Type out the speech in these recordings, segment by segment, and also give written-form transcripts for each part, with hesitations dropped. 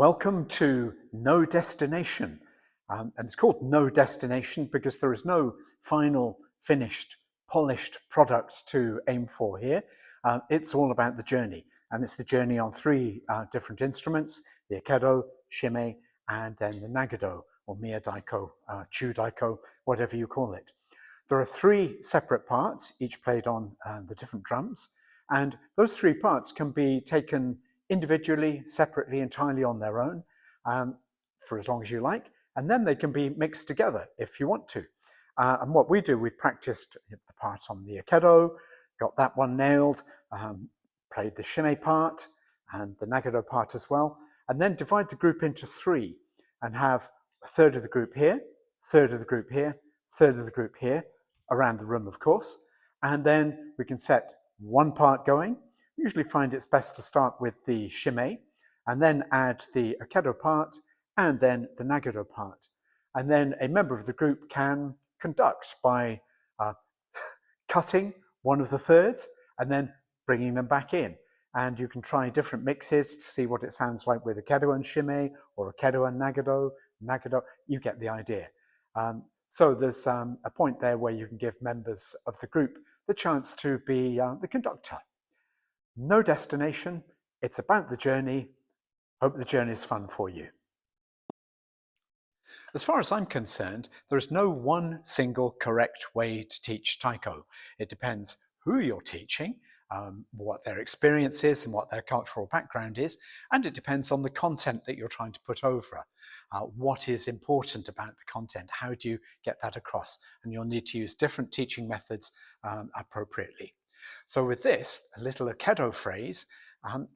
Welcome to No Destination. And it's called No Destination because there is no final, finished, polished product to aim for here. It's all about the journey. And it's the journey on three different instruments, the okedo, shime, and then the nagado, or miyadaiko, chudaiko, whatever you call it. There are three separate parts, each played on the different drums. And those three parts can be taken individually, separately, entirely on their own, for as long as you like, and then they can be mixed together if you want to. And what we do, we've practiced the part on the okedo, got that one nailed, played the shime part and the nagado part as well, and then divide the group into three and have a third of the group here, third of the group here, third of the group here, around the room, of course, and then we can set one part going. We usually find it's best to start with the shime and then add the okedo part and then the nagado part. And then a member of the group can conduct by cutting one of the thirds and then bringing them back in. And you can try different mixes to see what it sounds like with okedo and shime or okedo and nagado, you get the idea. So there's a point there where you can give members of the group the chance to be the conductor. No destination, it's about the journey. Hope the journey is fun for you. As far as I'm concerned, there is no one single correct way to teach taiko. It depends who you're teaching, what their experience is and what their cultural background is, and it depends on the content that you're trying to put over. What is important about the content? How do you get that across? And you'll need to use different teaching methods appropriately. So with this, a little okedo phrase,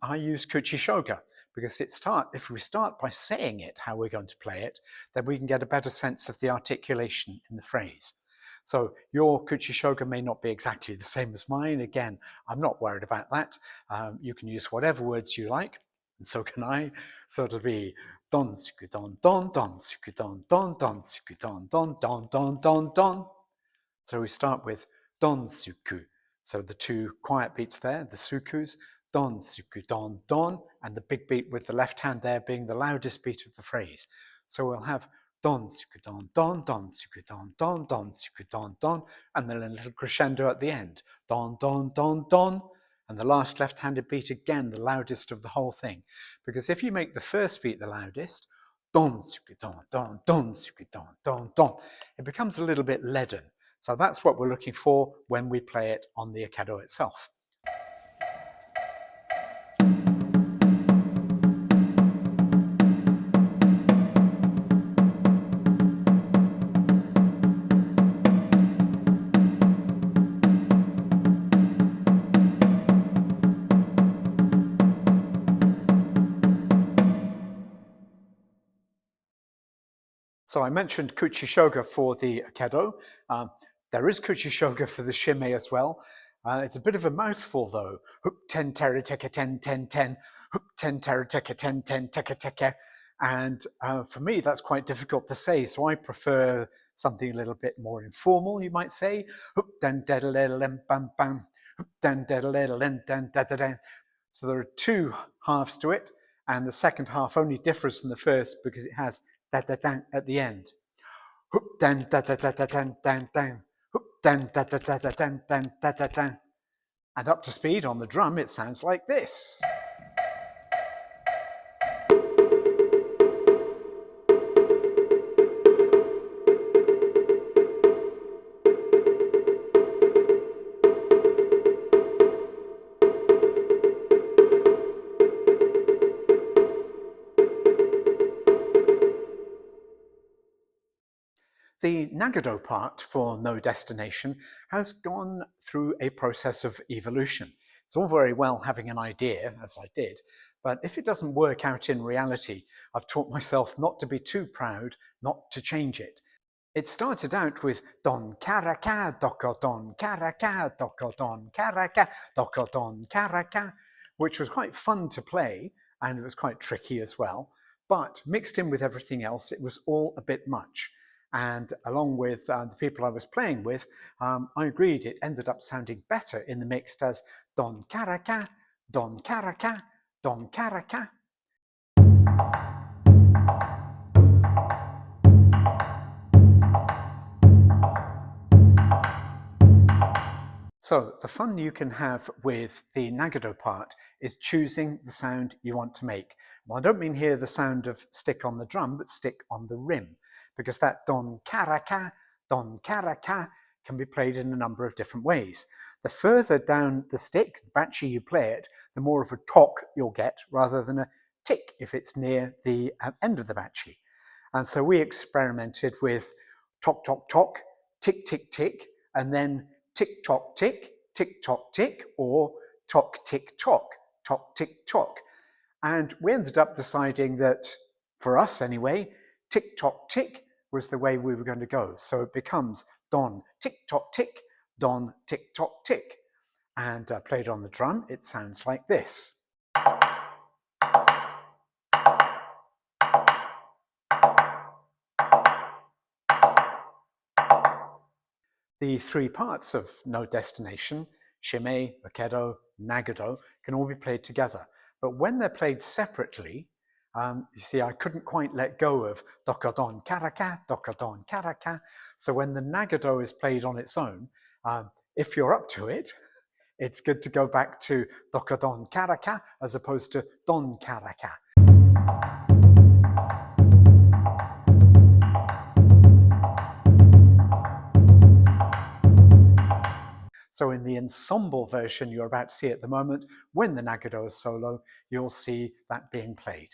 I use kuchishoga because if we start by saying it, how we're going to play it, then we can get a better sense of the articulation in the phrase. So your kuchishoga may not be exactly the same as mine. Again, I'm not worried about that. You can use whatever words you like, and so can I. So it'll be don suku don don don suku don don don suku don don don don don don. So we start with don suku. So the two quiet beats there, the sukus, don suku don don, and the big beat with the left hand there being the loudest beat of the phrase. So we'll have don suku don don don suku don don don suku don don, and then a little crescendo at the end, don don don don, and the last left-handed beat again the loudest of the whole thing. Because if you make the first beat the loudest, don suku don don don suku don don don, it becomes a little bit leaden. So that's what we're looking for when we play it on the okedo itself. So I mentioned kuchishoga for the okedo. There is kuchishoga for the shime as well. It's a bit of a mouthful though. Hup ten tera teka ten ten ten, hup ten tera teka ten ten teka teka. And for me, that's quite difficult to say. So I prefer something a little bit more informal, you might say. Hup den dedalem bam bam, hup den dedalem den dedadem. So there are two halves to it, and the second half only differs from the first because it has da da da at the end. Hoop dan da da da da dan dan dan. Hoop dan da da da da dan dan da da dan. And up to speed on the drum, it sounds like this. The nagado part for No Destination has gone through a process of evolution. It's all very well having an idea, as I did, but if it doesn't work out in reality, I've taught myself not to be too proud, not to change it. It started out with don karaka doko don karaka doko don karaka doko don karaka, which was quite fun to play, and it was quite tricky as well, but mixed in with everything else, it was all a bit much. And along with the people I was playing with, I agreed it ended up sounding better in the mixed as don karaka, don karaka, don karaka. So the fun you can have with the nagado part is choosing the sound you want to make. And I don't mean here the sound of stick on the drum, but stick on the rim, because that don karaka can be played in a number of different ways. The further down the stick, the bachi you play it, the more of a tok you'll get rather than a tick if it's near the end of the bachi. And so we experimented with tok, tok, tok, tick, tick, tick, and then tick, tock, tick, tick, or tock, tick, tock, tick, tock. And we ended up deciding that, for us anyway, tick, tock, tick was the way we were going to go. So it becomes don, tick, tock, tick, don, tick, tock, tick. And played on the drum, it sounds like this. The three parts of No Destination, shime, okedo, nagado, can all be played together. But when they're played separately, you see, I couldn't quite let go of dokadon karaka. So when the nagado is played on its own, if you're up to it, it's good to go back to dokadon karaka as opposed to don karaka. So in the ensemble version you're about to see at the moment, when the nagado is solo, you'll see that being played.